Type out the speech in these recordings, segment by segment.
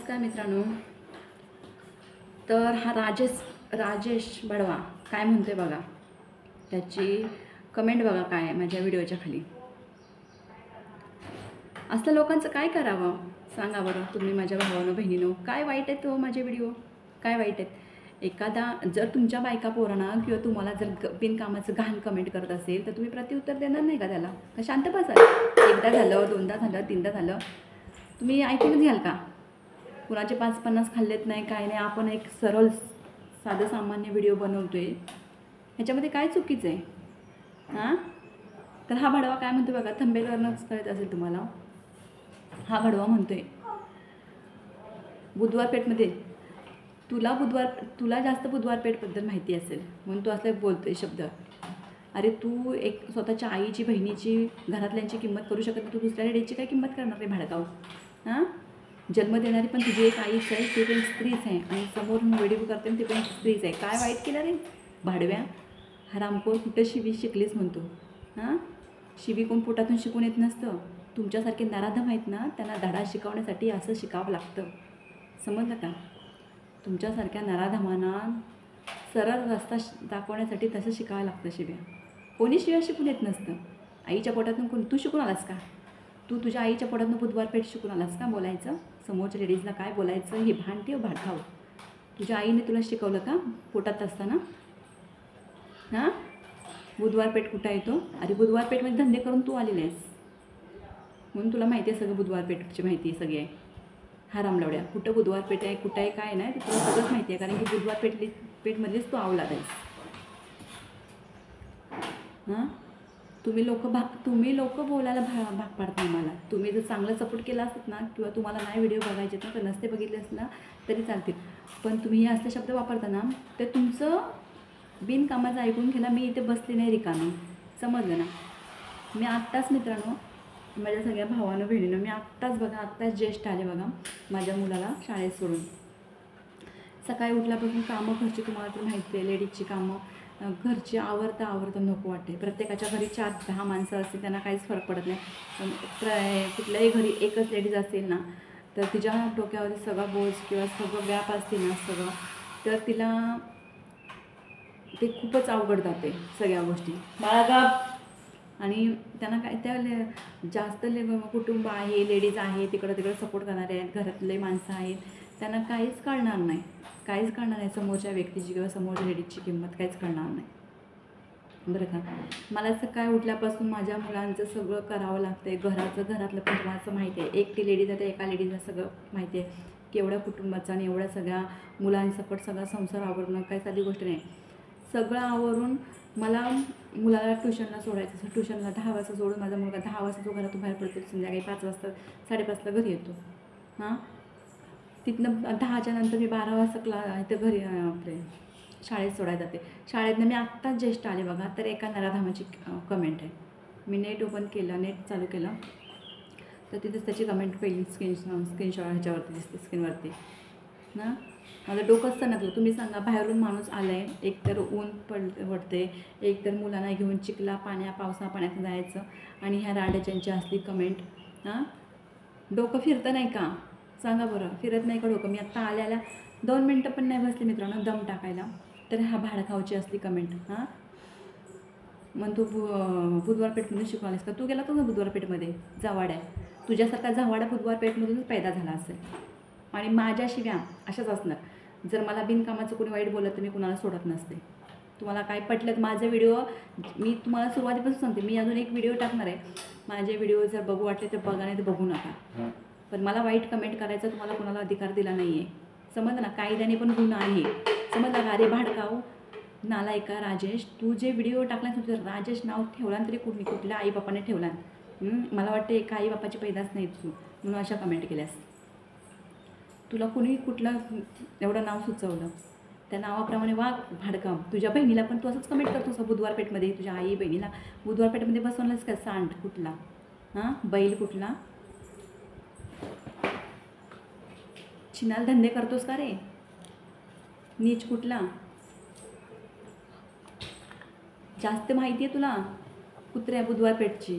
नमस्कार मित्रांनो. तर हा राजेश बडवा काय म्हणतोय बघा, त्याची कमेंट बघा काय आहे माझ्या व्हिडिओच्या खाली. असं लोकांचं काय करावं सांगा बरं तुम्ही माझ्या भावानं बहिणीनं. काय वाईट आहे तो माझे व्हिडिओ, काय वाईट आहेत? एखादा जर तुमच्या बायका पोरांना किंवा तुम्हाला जर बिनकामाचं घाण कमेंट करत असेल तर तुम्ही प्रत्युत्तर देणार नाही का त्याला? का शांत बसाल? एकदा झालं, दोनदा झालं, तीनदा झालं, तुम्ही ऐकूनच घ्याल का? कुणाचे 5-50 खाल्लेत नाही, काय नाही. आपण एक सरळ साधं सामान्य व्हिडिओ बनवतोय, ह्याच्यामध्ये काय चुकीचं आहे? हां, तर हा भडवा काय म्हणतो बघा, थंबनेलवरनंच कळत असेल तुम्हाला. हा भडवा म्हणतोय बुधवार पेठमध्ये तुला जास्त बुधवार पेठबद्दल माहिती असेल म्हणून तू असं बोलतोय शब्द. अरे तू एक स्वतःच्या आईची, बहिणीची, घरातल्यांची किंमत करू शकत नाही, तू दुसऱ्या लेडीची काय किंमत करणार रे भाडकाऊ? हां, जन्म देणारी पण तुझी एक आईच आहे, ती पण स्त्रीच आहे, आणि समोर व्हिडिओ करते ती पण स्त्रीच आहे. काय वाईट केलं रे भाडव्या? हरामखोर, कुठं शिवी शिकलीस म्हणतो? हां, शिवी कोण पोटातून शिकून येत नसतं. तुमच्यासारखे नराधम आहेत ना, त्यांना धडा शिकवण्यासाठी असं शिकावं लागतं, समजलं का? तुमच्यासारख्या नराधमांना सरळ रस्ता दाखवण्यासाठी तसं शिकावं लागतं. शिव्या कोणी शिव्या शिकून येत नसतं. आईच्या पोटातून तू शिकून आलास का? तू तुझ्या आईच्या पोटातून बुधवार पेठ शिकून आलास का बोलायचं? समोरच्या लेडीजला काय बोलायचं हे भान ठेव भाडखाव. तुझ्या आईने तुला शिकवलं का पोटात असताना? हां, बुधवार पेठ कुठं येतो? अरे बुधवार पेठमध्ये धंदे करून तू आलेले आहेस म्हणून तुला माहिती आहे सगळं. बुधवार पेठची माहिती आहे सगळी आहे. हरामलवड्या, कुठं बुधवार पेठ आहे, कुठं आहे, काय नाही, ते तुला सगळंच माहिती आहे, कारण की बुधवार पेठमध्येच तू आवला आहेस. हां, तुम्ही लोक बोलायला भाग पाडता मला. तुम्ही जर चांगलं सपोर्ट केला असत ना, किंवा तुम्हाला नाही व्हिडिओ बघायचे तर नसते बघितले असत ना तरी चालतील, पण तुम्ही हे असले शब्द वापरता ना, तर तुमचं बिनकामाचं ऐकून घ्या. मी इथे बसले नाही रिकामी, समजलं ना? मी आत्ताच मित्रांनो, माझ्या सगळ्या भावानं बहिणीनं, मी आत्ताच ज्येष्ठ आले बघा माझ्या मुलाला शाळेत सोडून. सकाळी उठल्यापासून कामं घरची, तुम्हाला तर माहिती आहे, लेडीजची कामं घरची आवरता नको वाटते. प्रत्येकाच्या घरी 4-10 माणसं असतील, त्यांना काहीच फरक पडत नाही. पण कुठल्याही घरी एकच लेडीज असेल ना, तर तिच्या डोक्यावरती सगळा बोझ किंवा सगळं व्याप असतील ना सगळं, तर तिला ते खूपच अवघड जाते सगळ्या गोष्टी. आणि त्यांना काय, त्या जास्त कुटुंब आहे, लेडीज आहे, तिकडं सपोर्ट करणारे आहेत, घरातले माणसं आहेत, त्यांना काहीच कळणार नाही समोरच्या व्यक्तीची किंवा समोरच्या लेडीजची किंमत काहीच कळणार नाही, बरं का? मला सकाळी उठल्यापासून माझ्या मुलांचं सगळं करावं लागतं आहे. घरातलं पण तुम्हाला माहिती आहे, एकटी लेडीज आहे तर एका लेडीजला सगळं माहिती आहे की एवढ्या कुटुंबाचं आणि एवढ्या सगळ्या मुलांसकट सगळा संसार आवरणं काही साधी गोष्ट नाही. सगळं आवरून मला मुलाला ट्युशनला सोडायचं असं. ट्युशनला 10 वाजता सोडून माझा मुलगा 10 वाजता जो घरातून बाहेर पडतो, संध्याकाळी 5 वाजता 5:30ला घरी येतो. हां, तिथनं 10च्या नंतर मी 12 वाजता इथं घरी आपले शाळेत सोडायला जाते. शाळेतनं मी आत्ताच ज्येष्ठ आले बघा, तर एका नराधामाची कमेंट आहे. मी नेट चालू केलं तर तिथेच त्याची कमेंट पहिली स्क्रीनशॉट ह्याच्यावरती दिसते, स्क्रीनवरती ना. माझं डोकंच सणकलं. तुम्ही सांगा, बाहेरून माणूस आला आहे, एकतर ऊन पडते, एकतर मुलांना घेऊन चिखला पावसापाण्यात जायचं, आणि ह्या रांडेच्यांची असली कमेंट. हां, डोकं फिरतं नाही का? सांगा बरं, फिरत नाही का डोकं? मी आत्ता आल्याला 2 मिनटं पण नाही बसले मित्रांनो दम टाकायला, तर हा भाडखाऊची असली कमेंट. हां, मग तू बुधवार पेठमध्ये शिकवलीस का? तू गेला तो ना बुधवार पेठमध्ये? जवाड्या, तुझ्यासारखा जवाडा बुधवार पेठमधूनच पैदा झाला असेल, आणि माझ्या शिव्या अशाच असणार. जर मला बिनकामाचं कोणी वाईट बोललं तर मी कुणाला सोडत नसते. तुम्हाला काय पटलं माझे व्हिडिओ, मी तुम्हाला सुरुवातीपासून सांगते, मी अजून एक व्हिडिओ टाकणार आहे. माझे व्हिडिओ जर बघू वाटले तर बघा, नाही तर बघू नका. पण मला वाईट कमेंट करायचा तुम्हाला कुणाला अधिकार दिला नाही आहे, समजलं ना? कायद्याने पण गुन्हा आहे, समजलं का? अरे भाडकाऊ नालायका राजेश, तू जे व्हिडिओ टाकला तुझं राजेश नाव ठेवला तरी कुठल्या आईबापाने ठेवला? मला वाटतं एका आईबापाची पैदाच नाही तू, म्हणून अशा कमेंट केल्यास. तुला कुणी कुठलं एवढं नाव सुचवलं? त्या नावाप्रमाणे वाघ भाडकाव. तुझ्या बहिणीला पण तू असंच कमेंट करतोस का बुधवार पेठमध्ये? तुझ्या आई बहिणीला बुधवार पेठमध्ये बसवलंस का? सांड कुठला? हां, बैल कुठला? छिनाल धंदे करतोस का रे? नीच कुठला? जास्त माहिती आहे तुला कुत्र्या बुधवार पेठची,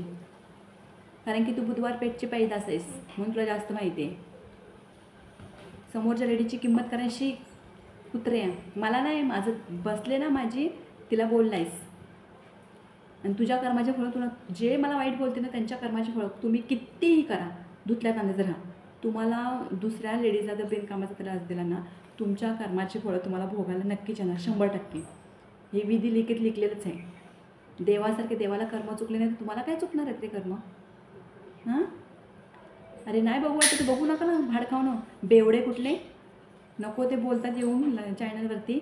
कारण की तू बुधवार पेठची पैदास आहेस म्हणून तुला जास्त माहिती आहे. समोरच्या लेडीची किंमत करायची कुत्रे. मला नाही, माझं बसले ना माझी, तिला बोललायस. आणि तुझ्या कर्माचे फळ तुला, जे मला वाईट बोलते ना त्यांच्या कर्माचे फळ तुम्ही कितीही करा, धुतल्या कांद्याचं राहा, तुम्हाला दुसऱ्या लेडीजला जर बिनकामाचा त्रास दिला ना, तुमच्या कर्माची फळं तुम्हाला भोगायला नक्कीच येणार 100%. हे विधी लिखित लिखलेलंच आहे. देवासारखे देवाला कर्म चुकले नाही तर तुम्हाला काय चुकणार आहेत ते कर्म? हां, अरे नाही बघू वाटतं तर बघू नका ना, भाड खाऊन. बेवडे कुठले नको ते बोलतात येऊन चॅनलवरती.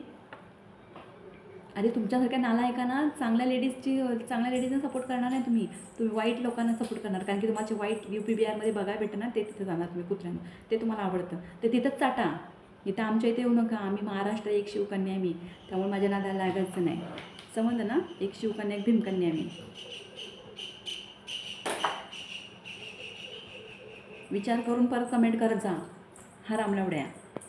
अरे तुमच्यासारख्या नालायकांना चांगल्या लेडीजना सपोर्ट करणार नाही तुम्ही. तुम्ही वाईट लोकांना सपोर्ट करणार, कारण की तुम्हाला वाईट UP बिहारमध्ये बघायला भेटतं ना, ते तिथं जाणार तुम्ही कुत्र्यांना. ते तुम्हाला आवडतं ते तिथंच चाटा. इथं आमच्या इथे येऊ नका. आम्ही महाराष्ट्र एक शिवकन्या आहे मी, त्यामुळे माझ्या नादाला लागायचं नाही. समजलं ना, एक शिवकन्या एक भीमकन्या आहे मी. विचार करून परत कमेंट करत जा. हा रामलावड्या.